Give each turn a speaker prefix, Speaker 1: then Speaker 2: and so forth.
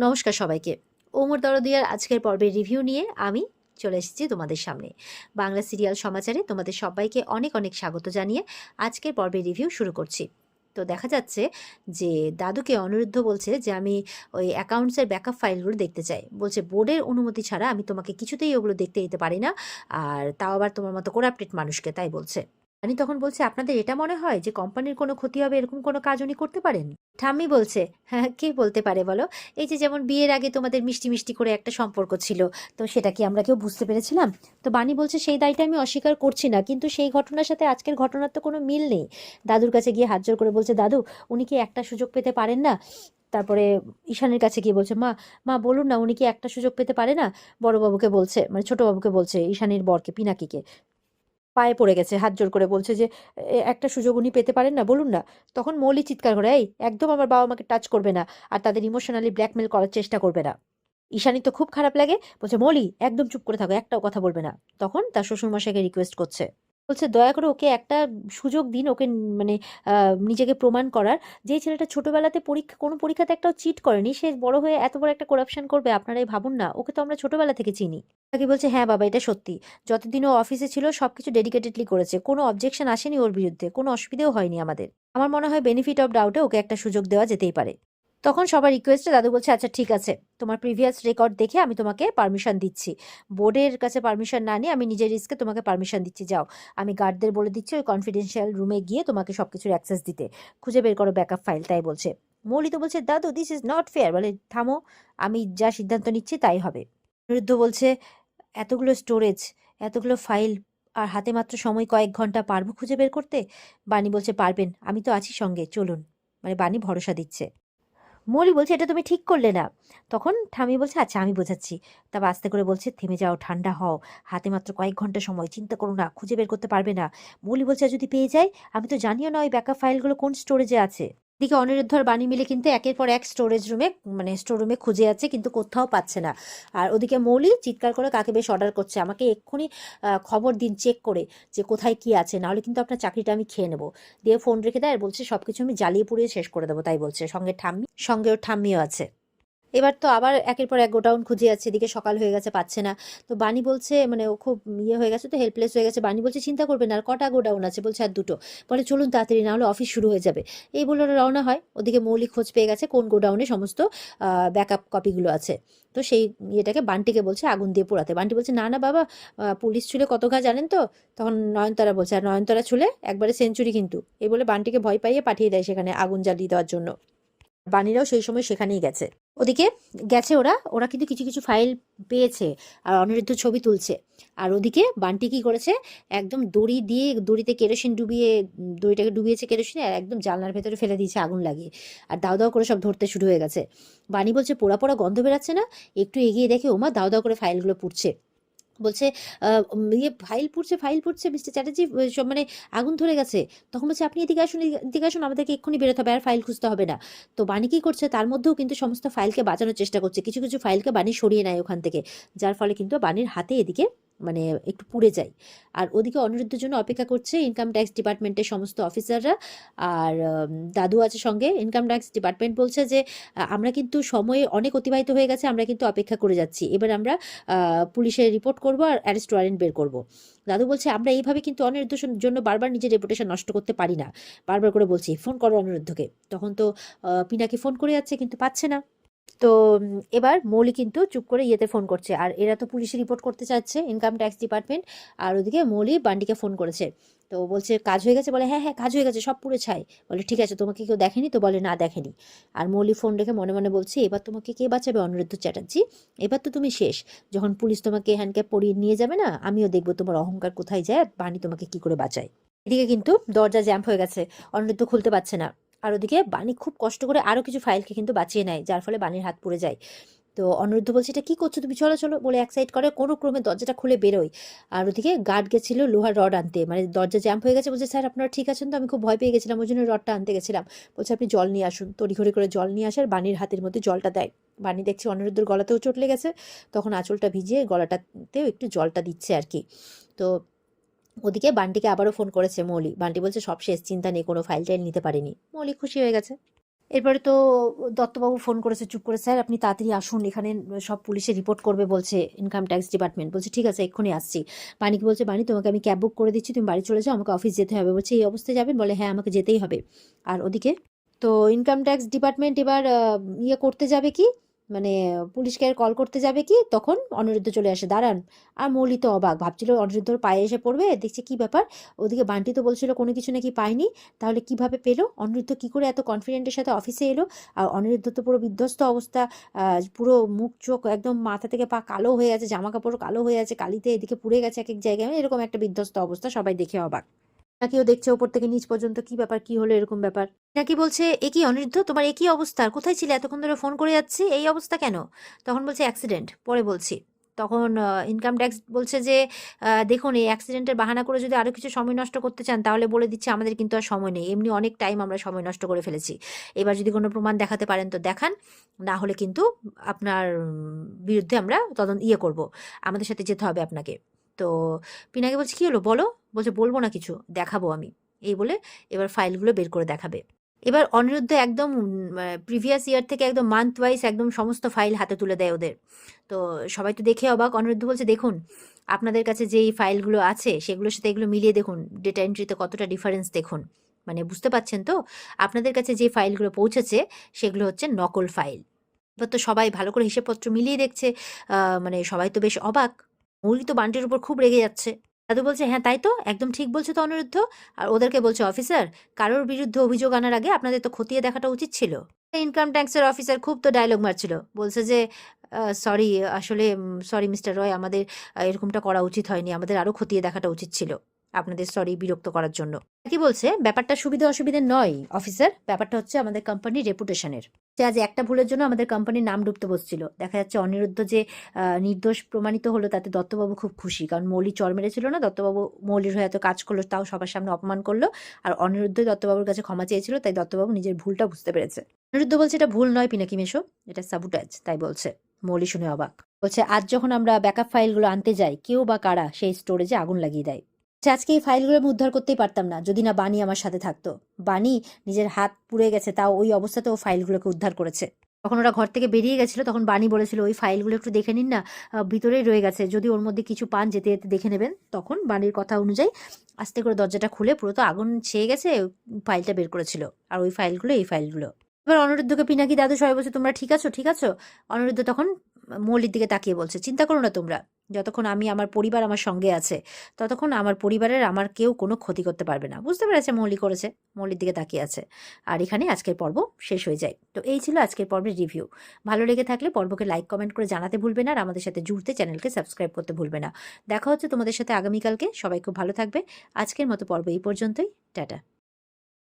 Speaker 1: নমস্কার সবাইকে। ওমর দরদিয়ার আজকের পর্বের রিভিউ নিয়ে আমি চলে এসেছি তোমাদের সামনে। বাংলা সিরিয়াল সমাচারে তোমাদের সবাইকে অনেক অনেক স্বাগত জানিয়ে আজকের পর্বের রিভিউ শুরু করছি। তো দেখা যাচ্ছে যে দাদুকে অনিরুদ্ধ বলছে যে আমি ওই অ্যাকাউন্টসের ব্যাকআপ ফাইলগুলো দেখতে চাই। বলছে বোর্ডের অনুমতি ছাড়া আমি তোমাকে কিছুতেই ওগুলো দেখতে দিতে পারি না, আর তাও আবার তোমার মতো করাপ্টেড মানুষকে, তাই বলছে। আমি তখন বলছে আপনাদের এটা মনে হয় যে কোম্পানির কোনো ক্ষতি হবে এরকম কোনো কাজ উনি করতে পারেন? ঠাম্মি বলছে হ্যাঁ, কে বলতে পারে বলো? এই যে যেমন বিয়ের আগে তোমাদের মিষ্টি মিষ্টি করে একটা সম্পর্ক ছিল, তো সেটা কি আমরা কেউ বুঝতে পেরেছিলাম? তো বানি বলছে সেই দায়টা আমি অস্বীকার করছি না, কিন্তু সেই ঘটনার সাথে আজকের ঘটনার তো কোনো মিল নেই। দাদুর কাছে গিয়ে হাত জোড় করে বলছে দাদু উনি কি একটা সুযোগ পেতে পারেন না? তারপরে ঈশানের কাছে গিয়ে বলছে মা, মা বলুন না উনি কি একটা সুযোগ পেতে পারে না? বড়বাবুকে বলছে, মানে ছোট বাবুকে বলছে, ঈশানীর বরকে পিনাকিকে। পায়ে পড়ে গেছে, হাত জোড় করে বলছে যে একটা সুযোগ উনি পেতে পারেন না, বলুন না। তখন মৌলি চিৎকার করে এই একদম আমার বাবা মাকে টাচ করবে না, আর তাদের ইমোশনালি ব্ল্যাকমেল করার চেষ্টা করবে না। ঈশানী তো খুব খারাপ লাগে, বলছে মৌলি একদম চুপ করে থাকো, একটাও কথা বলবে না। তখন তার শ্বশুরমশাইকে রিকোয়েস্ট করছে, বলছে দয়া করে ওকে একটা সুযোগ দিন, ওকে মানে নিজেকে প্রমাণ করার। যে ছেলেটা ছোটবেলাতে পরীক্ষা, কোনো পরীক্ষাতে একটাও চিট করেনি, সে বড় হয়ে এত বড় একটা করাপশন করবে আপনারাই ভাবুন না। ওকে তো আমরা ছোটবেলা থেকে চিনি। তাকে বলছে হ্যাঁ বাবা এটা সত্যি, যতদিন ও অফিসে ছিল সবকিছু ডেডিকেটেডলি করেছে, কোনো অবজেকশন আসেনি ওর বিরুদ্ধে, কোনো অসুবিধাও হয়নি আমাদের। আমার মনে হয় বেনিফিট অফ ডাউটে ওকে একটা সুযোগ দেওয়া যেতেই পারে। তখন সবার রিকোয়েস্টে দাদু বলছে আচ্ছা ঠিক আছে, তোমার প্রিভিয়াস রেকর্ড দেখে আমি তোমাকে পারমিশন দিচ্ছি। বোর্ডের কাছে পারমিশন না নিয়ে আমি নিজের রিস্কে তোমাকে পারমিশন দিচ্ছি, যাও। আমি গার্ডদের বলে দিচ্ছি ওই কনফিডেন্সিয়াল রুমে গিয়ে তোমাকে সবকিছুর অ্যাক্সেস দিতে, খুঁজে বের করো ব্যাকআপ ফাইল, তাই বলছে। মৌলি তো বলছে দাদু দিস ইজ নট ফেয়ার, বলে থামো, আমি যা সিদ্ধান্ত নিচ্ছি তাই হবে। অনিরুদ্ধ বলছে এতগুলো স্টোরেজ, এতগুলো ফাইল, আর হাতে মাত্র সময় কয়েক ঘন্টা, পারবো খুঁজে বের করতে? বানি বলছে পারবেন, আমি তো আছি সঙ্গে, চলুন। মানে বানি ভরসা দিচ্ছে। মৌলি বলছে এটা তুমি ঠিক করলে না। তখন ঠামি বলছে আচ্ছা আমি বোঝাচ্ছি। তারপর আস্তে করে বলছে থেমে যাও, ঠান্ডা হও, হাতে মাত্র কয়েক ঘন্টা সময়, চিন্তা করো না, খুঁজে বের করতে পারবে না। মৌলি বলছে আর যদি পেয়ে যাই? আমি তো জানিও না ওই ব্যাকআপ ফাইলগুলো কোন স্টোরেজে আছে। এদিকে অনিরুদ্ধ আর বাণী মিলে কিন্তু একের পর এক স্টোরেজ রুমে, মানে স্টোর রুমে খুঁজে যাচ্ছে, কিন্তু কোথাও পাচ্ছে না। আর ওদিকে মৌলি চিৎকার করে কাকে বেশ অর্ডার করছে আমাকে এক্ষুনি খবর দিন চেক করে যে কোথায় কি আছে, নাহলে কিন্তু আপনার চাকরিটা আমি খেয়ে নেবো। দিয়ে ফোন রেখে দেয় আর বলছে সবকিছু আমি জ্বালিয়ে পুড়িয়ে শেষ করে দেবো, তাই বলছে। সঙ্গে ওর ঠাম্মিও আছে। এবার তো আবার একের পর এক গোডাউন খুঁজে যাচ্ছে, এদিকে সকাল হয়ে গেছে, পাচ্ছে না। তো বানি বলছে, মানে ও খুব ইয়ে হয়ে গেছে, তো হেল্পলেস হয়ে গেছে। বানি বলছে চিন্তা করবেন না, আর কটা গোডাউন আছে? বলছে আর দুটো। বলে চলুন তাড়াতাড়ি, না হলে অফিস শুরু হয়ে যাবে। এই বলে ওরা রওনা হয়। ওদিকে মৌলিক খোঁজ পেয়ে গেছে কোন গোডাউনে সমস্ত ব্যাকআপ কপিগুলো আছে। তো সেই ইয়েটাকে বান্টিকে বলছে আগুন দিয়ে পোড়াতে। বান্টি বলছে না না বাবা, পুলিশ ছুলে কত ঘা জানেন তো? তখন নয়নতারা বলছে আর নয়নতারা ছুলে একবারে সেঞ্চুরি কিন্তু। এই বলে বান্টিকে ভয় পাইয়ে পাঠিয়ে দেয় সেখানে আগুন জ্বালিয়ে দেওয়ার জন্য। বানিরাও সেই সময় সেখানেই গেছে। ওদিকে গেছে ওরা ওরা কিন্তু কিছু কিছু ফাইল পেয়েছে, আর অনিরুদ্ধ ছবি তুলছে। আর ওদিকে বান্টি কি করেছে, একদম দড়ি দিয়ে, দড়িতে কেরোসিন ডুবিয়ে, দড়িটাকে ডুবিয়েছে কেরোসিনে, আর একদম জানলার ভেতরে ফেলে দিয়েছে আগুন লাগিয়ে। আর দাও দাও করে সব ধরতে শুরু হয়ে গেছে। বানি বলছে পোড়া পোড়া গন্ধ বেরাচ্ছে না? একটু এগিয়ে দেখে ওমা দাও দাও করে ফাইলগুলো পুড়ছে। বলছে ইয়ে ফাইল পুড়ছে মিস্টার চ্যাটার্জি, সব মানে আগুন ধরে গেছে। তখন বলছে আপনি এদিকে আসুন, এদিকে আসুন, আমাদেরকে এক্ষুনি বেরোতে হবে, আর ফাইল খুঁজতে হবে না। তো বানি কি করছে, তার মধ্যেও কিন্তু সমস্ত ফাইলকে বাঁচানোর চেষ্টা করছে, কিছু কিছু ফাইলকে বানি সরিয়ে নেয় ওখান থেকে, যার ফলে কিন্তু বানির হাতে এদিকে মানে একটু পুড়ে যায়। আর ওদিকে অনিরুদ্ধের জন্য অপেক্ষা করছে ইনকাম ট্যাক্স ডিপার্টমেন্টের সমস্ত অফিসাররা। আর দাদু আছে সঙ্গে। ইনকাম ট্যাক্স ডিপার্টমেন্ট বলছে যে আমরা কিন্তু সময়ে অনেক অতিবাহিত হয়ে গেছে, আমরা কিন্তু অপেক্ষা করে যাচ্ছি, এবার আমরা পুলিশে রিপোর্ট করব আর অ্যারেস্ট ওয়ারেন্ট বের করব। দাদু বলছে আমরা এইভাবে কিন্তু অনিরুদ্ধর জন্য বারবার নিজের রেপুটেশন নষ্ট করতে পারি না। বারবার করে বলছি ফোন করো অনিরুদ্ধকে। তখন তো পিনাকি ফোন করে যাচ্ছে কিন্তু পাচ্ছে না। তো এবার মৌলি কিন্তু চুপ করে ইয়েতে ফোন করছে, আর এরা তো পুলিশে রিপোর্ট করতে চাচ্ছে, ইনকাম ট্যাক্স ডিপার্টমেন্ট। আর ওদিকে মৌলি বান্ডিকে ফোন করেছে। তো বলছে কাজ হয়ে গেছে? বলে হ্যাঁ হ্যাঁ কাজ হয়ে গেছে, সব পুড়ে ছাই। বলে ঠিক আছে, তোমাকে কেউ দেখেনি তো? বলে না দেখেনি। আর মৌলি ফোন রেখে মনে মনে বলছে এবার তোমাকে কে বাঁচাবে অনিরুদ্ধ চ্যাটার্জি? এবার তো তুমি শেষ। যখন পুলিশ তোমাকে হ্যান্ডক্যাপ পরিয়ে নিয়ে যাবে না, আমিও দেখবো তোমার অহংকার কোথায় যায়, আর বানি তোমাকে কি করে বাঁচায়। এদিকে কিন্তু দরজা জ্যাম্প হয়ে গেছে, অনিরুদ্ধ খুলতে পারছে না। আর ওদিকে বানি খুব কষ্ট করে আরো কিছু ফাইলকে কিন্তু বাঁচিয়ে নেয়, যার ফলে বানির হাত পুড়ে যায়। তো অনিরুদ্ধ বলছে এটা কি করছো তুমি, চলো চলো বলে এক সাইড করে কোনো ক্রমে দরজাটা খুলে বেরোয়। আর ওদিকে গার্ড গেছিল লোহার রড আনতে, মানে দরজা জ্যাম্প হয়ে গেছে। বলছে স্যার আপনারা ঠিক আছেন তো? আমি খুব ভয় পেয়ে গেছিলাম, ওই জন্য রডটা আনতে গেছিলাম। বলছে আপনি জল নিয়ে আসুন। তড়িঘড়ি করে জল নিয়ে আসার বানির হাতের মধ্যে জলটা দেয়। বানি দেখছে অনিরুদ্ধর গলাতেও চোট লেগেছে, তখন আঁচলটা ভিজিয়ে গলাটাতেও একটু জলটা দিচ্ছে আর কি। তো ওদিকে বান্টিকে আবারও ফোন করেছে মৌলি। বান্টি বলছে সব শেষ, চিন্তা নেই, কোনো ফাইল টাইল নিতে পারিনি। মৌলি খুশি হয়ে গেছে। এরপরে তো দত্তবাবু ফোন করেছে চুপ করে, স্যার আপনি তাড়াতাড়ি আসুন, এখানে সব পুলিশে রিপোর্ট করবে বলছে, ইনকাম ট্যাক্স ডিপার্টমেন্ট। বলছে ঠিক আছে এক্ষুনি আসছি। বাণীকে বলছে, বাণী তোমাকে আমি ক্যাব বুক করে দিচ্ছি, তুমি বাড়ি চলে যাও, আমাকে অফিস যেতে হবে। বলছে এই অবস্থায় যাবেন? বলে হ্যাঁ আমাকে যেতেই হবে। আর ওদিকে তো ইনকাম ট্যাক্স ডিপার্টমেন্ট এবার ইয়ে করতে যাবে কি, মানে পুলিশকে কল করতে যাবে কি, তখন অনিরুদ্ধ চলে আসে, দাঁড়ান। আর মৌলি তো অবাক, ভাবছিল অনিরুদ্ধর পায়ে এসে পড়বে, দেখছে কি ব্যাপার। ওদিকে বান্টি তো বলছিল কোনো কিছু নাকি পায়নি, তাহলে কিভাবে পেলো? অনিরুদ্ধ কি করে এত কনফিডেন্টের সাথে অফিসে এলো? আর অনিরুদ্ধ তো পুরো বিধ্বস্ত অবস্থা, পুরো মুখ চোখ একদম মাথা থেকে পা কালো হয়ে আছে, জামা কাপড় কালো হয়ে আছে, কালিতে এদিকে পুড়ে গেছে এক এক জায়গায়, মানে এরকম একটা বিধ্বস্ত অবস্থা, সবাই দেখে অবাক। নাকিও দেখছে ওপর থেকে নিচ পর্যন্ত, কি ব্যাপার, কি হলো এরকম ব্যাপার। নাকি বলছে এ কি অনিরুদ্ধ, তোমার একই অবস্থা, কোথায় ছিলে এতক্ষণ ধরে, ফোন করে যাচ্ছি, এই অবস্থা কেন? তখন বলছে অ্যাক্সিডেন্ট, পরে বলছি। তখন ইনকাম ট্যাক্স বলছে যে দেখুন এই অ্যাক্সিডেন্টের বাহানা করে যদি আরো কিছু সময় নষ্ট করতে চান তাহলে বলে দিচ্ছে আমাদের কিন্তু আর সময় নেই, এমনি অনেক টাইম আমরা সময় নষ্ট করে ফেলেছি, এবার যদি কোনো প্রমাণ দেখাতে পারেন তো দেখান, না হলে কিন্তু আপনার বিরুদ্ধে আমরা তদন্ত করব, আমাদের সাথে যেতে হবে আপনাকে। তো পিনাকি বলছে কি হলো বলো? বলছে বলবো না কিছু, দেখাবো আমি, এই বলে এবার ফাইলগুলো বের করে দেখাবে। এবার অনিরুদ্ধ একদম প্রিভিয়াস ইয়ার থেকে একদম মান্থ ওয়াইজ একদম সমস্ত ফাইল হাতে তুলে দেয় ওদের। তো সবাই তো দেখে অবাক। অনিরুদ্ধ বলছে দেখুন আপনাদের কাছে যেই ফাইলগুলো আছে সেগুলোর সাথে এগুলো মিলিয়ে দেখুন, ডেটা এন্ট্রিতে কতটা ডিফারেন্স দেখুন, মানে বুঝতে পারছেন তো? আপনাদের কাছে যে ফাইলগুলো পৌঁছেছে সেগুলো হচ্ছে নকল ফাইল। এবার তো সবাই ভালো করে হিসেবপত্র মিলিয়ে দেখছে, মানে সবাই তো বেশ অবাক। মৌলি তো বান্টির উপর খুব রেগে যাচ্ছে। দাদু বলছে হ্যাঁ তাই তো, একদম ঠিক বলছে তো অনিরুদ্ধ। আর ওদেরকে বলছে অফিসার, কারোর বিরুদ্ধে অভিযোগ আনার আগে আপনাদের তো খতিয়ে দেখাটা উচিত ছিল। ইনকাম ট্যাক্সের অফিসার খুব তো ডায়লগ মারছিল, বলছে যে সরি, আসলে সরি মিস্টার রয়, আমাদের এরকমটা করা উচিত হয়নি, আমাদের আরো খতিয়ে দেখাটা উচিত ছিল, আপনাদের সরি বিরক্ত করার জন্য। কি বলছে ব্যাপারটা সুবিধা অসুবিধে নয় অফিসার, ব্যাপারটা হচ্ছে আমাদের কোম্পানির রেপুটেশনের, যে আজ একটা ভুলের জন্য আমাদের কোম্পানির নাম ডুবতে বসছিল। দেখা যাচ্ছে অনিরুদ্ধ যে নির্দোষ প্রমাণিত হলো তাতে দত্তবাবু খুব খুশি, কারণ মৌলি চর মেরেছিল না, দত্তবাবু মৌলির হয়ে এত কাজ করলো, তাও সবার সামনে অপমান করলো, আর অনিরুদ্ধ দত্তবাবুর কাছে ক্ষমা চেয়েছিল, তাই দত্তবাবু নিজের ভুলটা বুঝতে পেরেছে। অনিরুদ্ধ বলছে এটা ভুল নয় পিনাকি মেশো, এটা সাবুটাইজ, তাই বলছে। মৌলি শুনে অবাক, বলছে আজ যখন আমরা ব্যাকআপ ফাইলগুলো আনতে যাই কেউ বা কারা সেই স্টোরেজে আগুন লাগিয়ে দেয়। আজকে এই ফাইলগুলো আমি উদ্ধার করতেই পারতাম না যদি না বানি আমার সাথে থাকতো। বানি নিজের হাত পুড়ে গেছে, তাও ওই অবস্থাতে ও ফাইলগুলোকে উদ্ধার করেছে। তখন ওরা ঘর থেকে বেরিয়ে গেছিল, তখন বানি বলেছিল ওই ফাইলগুলো একটু দেখে নিন না, ভিতরেই রয়ে গেছে, যদি ওর মধ্যে কিছু পান যেতে যেতে দেখে নেবেন। তখন বানির কথা অনুযায়ী আস্তে করে দরজাটা খুলে, পুরো তো আগুন ছেয়ে গেছে, ফাইলটা বের করেছিল, আর ওই ফাইলগুলো এই ফাইলগুলো। এবার অনিরুদ্ধকে পিনাকি দাদু সবাই বলছে তোমরা ঠিক আছো, ঠিক আছো? অনিরুদ্ধ তখন মৌলির দিকে তাকিয়ে বলছে চিন্তা করো না তোমরা, যতক্ষণ আমি আমার পরিবার আমার সঙ্গে আছে ততক্ষণ আমার পরিবারের আমার কেউ কোনো ক্ষতি করতে পারবে না। বুঝতে পেরেছে মৌলি করেছে, মৌলির দিকে তাকিয়ে আছে। আর এখানে আজকের পর্ব শেষ হয়ে যায়। তো এই ছিল আজকের পর্বের রিভিউ। ভালো লেগে থাকলে পর্বকে লাইক কমেন্ট করে জানাতে ভুলবে না, আর আমাদের সাথে জুড়তে চ্যানেলকে সাবস্ক্রাইব করতে ভুলবে না। দেখা হচ্ছে তোমাদের সাথে আগামীকালকে। সবাই খুব ভালো থাকবে। আজকের মতো পর্ব এই পর্যন্তই। টাটা।